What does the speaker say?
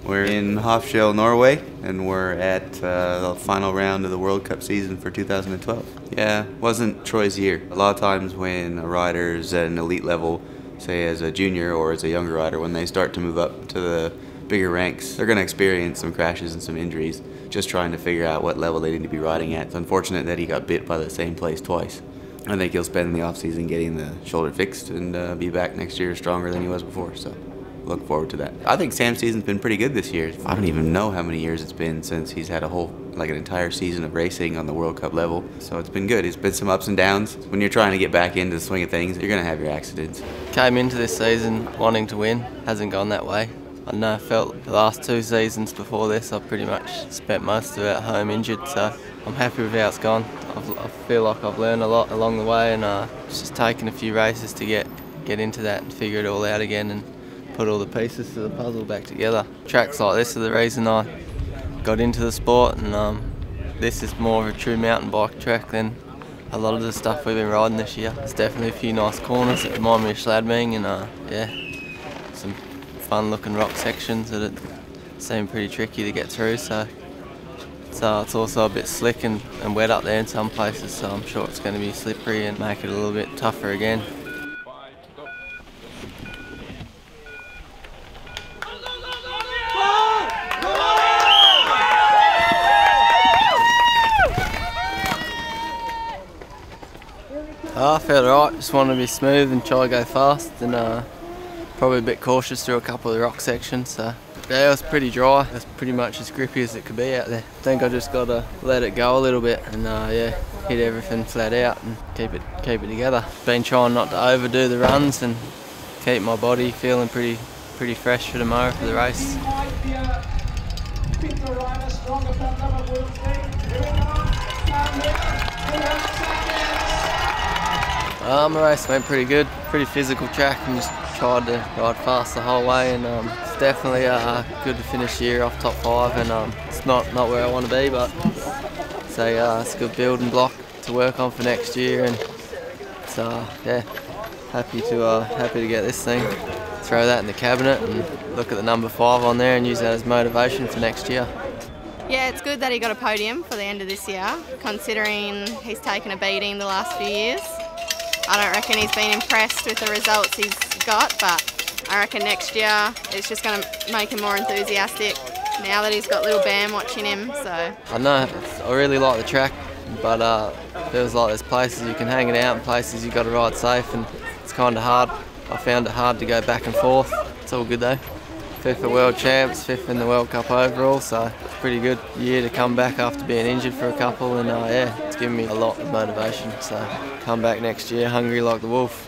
We're in Hofshell, Norway, and we're at the final round of the World Cup season for 2012. Yeah, wasn't Troy's year. A lot of times when a rider's at an elite level, say as a junior or as a younger rider, when they start to move up to the bigger ranks, they're going to experience some crashes and some injuries, just trying to figure out what level they need to be riding at. It's unfortunate that he got bit by the same place twice. I think he'll spend the off-season getting the shoulder fixed and be back next year stronger than he was before, so look forward to that. I think Sam's season's been pretty good this year. I don't even know how many years it's been since he's had an entire season of racing on the World Cup level. So it's been good. It's been some ups and downs. When you're trying to get back into the swing of things, you're gonna have your accidents. Came into this season wanting to win, hasn't gone that way. I know I felt the last 2 seasons before this, I've pretty much spent most of it at home injured, so I'm happy with how it's gone. I feel like I've learned a lot along the way, and it's just taken a few races to get into that and figure it all out again and put all the pieces to the puzzle back together. Tracks like this are the reason I got into the sport, and this is more of a true mountain bike track than a lot of the stuff we've been riding this year. There's definitely a few nice corners that remind me of Schladming, and yeah, some fun looking rock sections that seem pretty tricky to get through, so it's also a bit slick and wet up there in some places, so I'm sure it's going to be slippery and make it a little bit tougher again. I felt alright, just wanted to be smooth and try to go fast, and probably a bit cautious through a couple of the rock sections. So yeah, it was pretty dry. It's pretty much as grippy as it could be out there. I think I just got to let it go a little bit and yeah, hit everything flat out and keep it together. Been trying not to overdo the runs and keep my body feeling pretty fresh for tomorrow for the race. The race went pretty good, pretty physical track, and just tried to ride fast the whole way, and it's definitely good to finish the year off top 5, and it's not where I want to be, but it's a good building block to work on for next year, and so yeah, happy to get this thing, throw that in the cabinet and look at the number 5 on there and use that as motivation for next year. Yeah, it's good that he got a podium for the end of this year, considering he's taken a beating the last few years. I don't reckon he's been impressed with the results he's got, but I reckon next year it's just going to make him more enthusiastic now that he's got little Bam watching him. So I know, I really like the track, but feels like there's places you can hang it out and places you've got to ride safe, and it's kind of hard. I found it hard to go back and forth. It's all good though. 5th at World Champs, 5th in the World Cup overall, so it's a pretty good year to come back after being injured for a couple, and yeah, it's given me a lot of motivation, so come back next year hungry like the wolf.